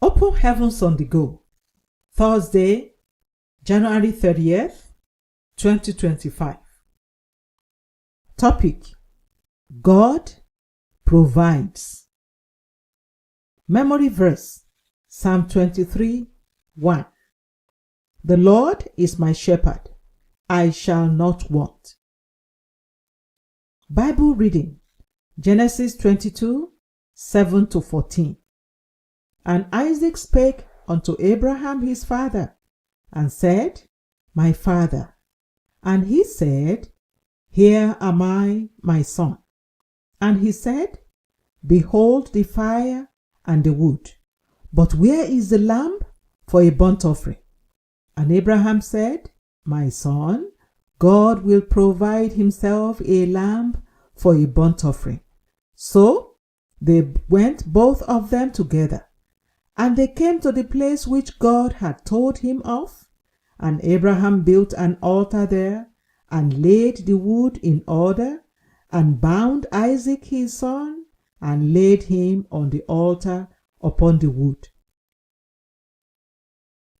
Open Heavens on the Go, Thursday, January 30th, 2025. Topic: God provides. Memory verse: Psalm 23:1. The Lord is my shepherd, I shall not want. Bible reading: Genesis 22:7-14. And Isaac spake unto Abraham his father, and said, My father. And he said, Here am I, my son. And he said, Behold the fire and the wood, but where is the lamb for a burnt offering? And Abraham said, My son, God will provide himself a lamb for a burnt offering. So they went both of them together. And they came to the place which God had told him of, and Abraham built an altar there, and laid the wood in order, and bound Isaac his son, and laid him on the altar upon the wood.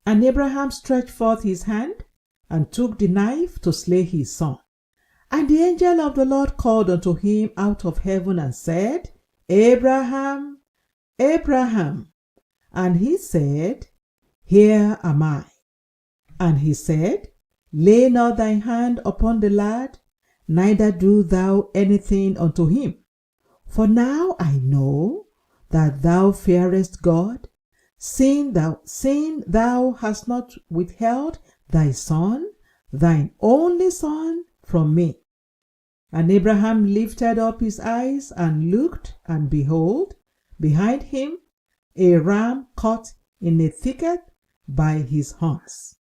And Abraham stretched forth his hand, and took the knife to slay his son. And the angel of the Lord called unto him out of heaven, and said, Abraham, Abraham. And he said, Here am I. And he said, Lay not thine hand upon the lad, neither do thou anything unto him. For now I know that thou fearest God, seeing thou hast not withheld thy son, thine only son, from me. And Abraham lifted up his eyes and looked, and behold, behind him a ram caught in a thicket by his horns.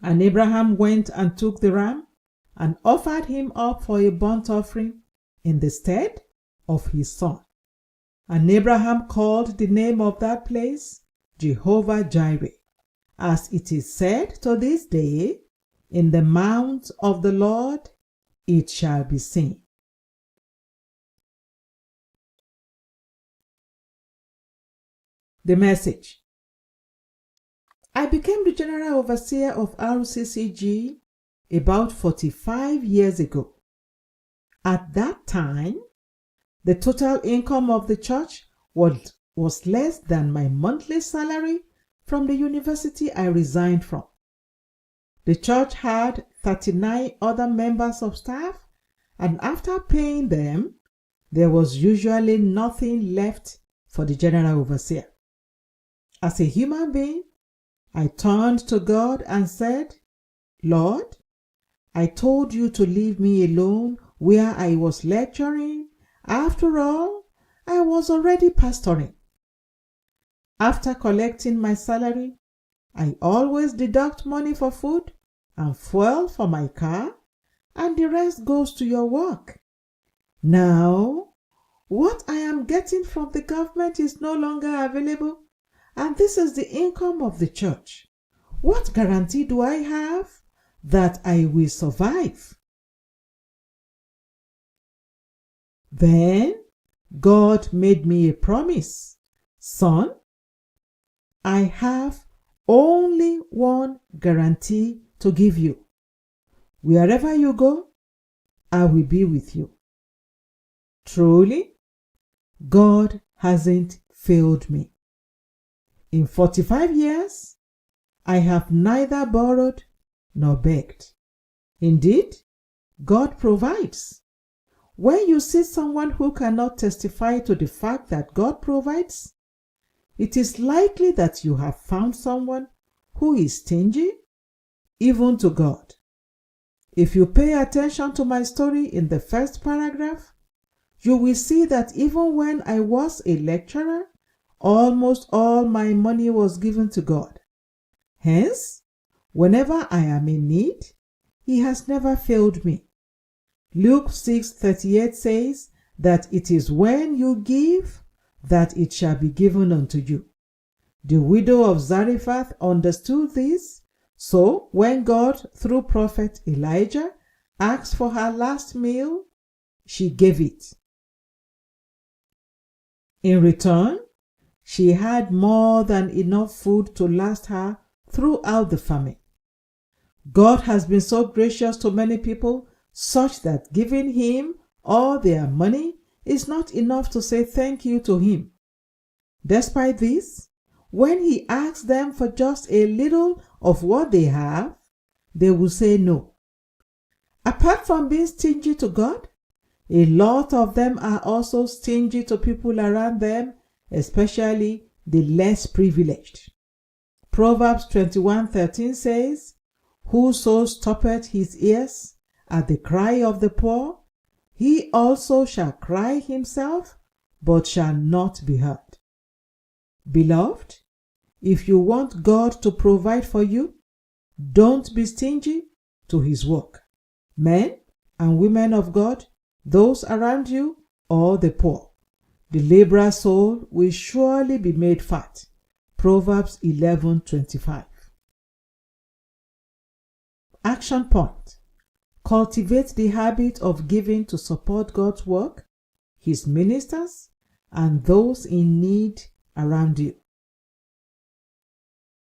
And Abraham went and took the ram, and offered him up for a burnt offering in the stead of his son. And Abraham called the name of that place Jehovah-Jireh, as it is said to this day, In the mount of the Lord it shall be seen. The message: I became the general overseer of RCCG about 45 years ago. At that time, the total income of the church was less than my monthly salary from the university I resigned from. The church had 39 other members of staff, and after paying them, there was usually nothing left for the general overseer. As a human being, I turned to God and said, Lord, I told you to leave me alone where I was lecturing. After all, I was already pastoring. After collecting my salary, I always deduct money for food and fuel for my car, and the rest goes to your work. Now, what I am getting from the government is no longer available, and this is the income of the church. What guarantee do I have that I will survive? Then God made me a promise. Son, I have only one guarantee to give you. Wherever you go, I will be with you. Truly, God hasn't failed me. In 45 years, I have neither borrowed nor begged. Indeed, God provides. When you see someone who cannot testify to the fact that God provides, it is likely that you have found someone who is stingy, even to God. If you pay attention to my story in the first paragraph, you will see that even when I was a lecturer, almost all my money was given to God. Hence, whenever I am in need, He has never failed me. Luke 6:38 says that it is when you give that it shall be given unto you. The widow of Zarephath understood this, so when God, through prophet Elijah, asked for her last meal, she gave it. In return, she had more than enough food to last her throughout the famine. God has been so gracious to many people, such that giving him all their money is not enough to say thank you to him. Despite this, when he asks them for just a little of what they have, they will say no. Apart from being stingy to God, a lot of them are also stingy to people around them, especially the less privileged. Proverbs 21:13 says, "Whoso stoppeth his ears at the cry of the poor, he also shall cry himself, but shall not be heard." Beloved, if you want God to provide for you, don't be stingy to his work. Men and women of God, those around you, or the poor, the laborer's soul will surely be made fat. Proverbs 11:25. Action point: cultivate the habit of giving to support God's work, his ministers, and those in need around you.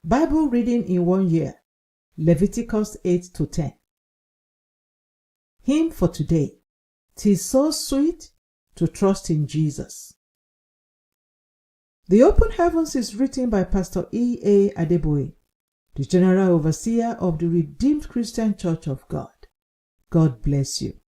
Bible reading in 1 year: Leviticus 8-10. Hymn for today: "'Tis so sweet to trust in Jesus." The Open Heavens is written by Pastor E.A. Adeboye, the General Overseer of the Redeemed Christian Church of God. God bless you.